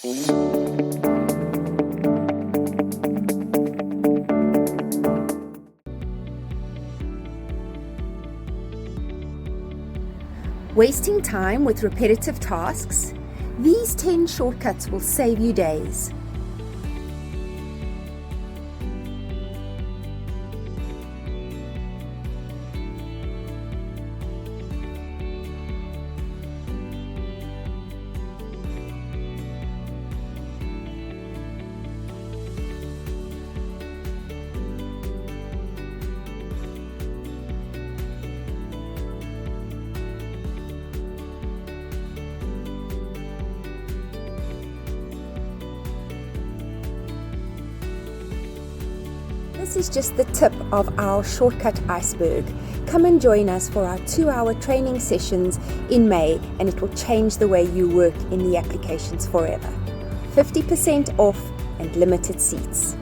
Wasting time with repetitive tasks? These 10 shortcuts will save you days. This is just the tip of our shortcut iceberg. Come and join us for our 2-hour training sessions in May, and it will change the way you work in the applications forever. 50% off and limited seats.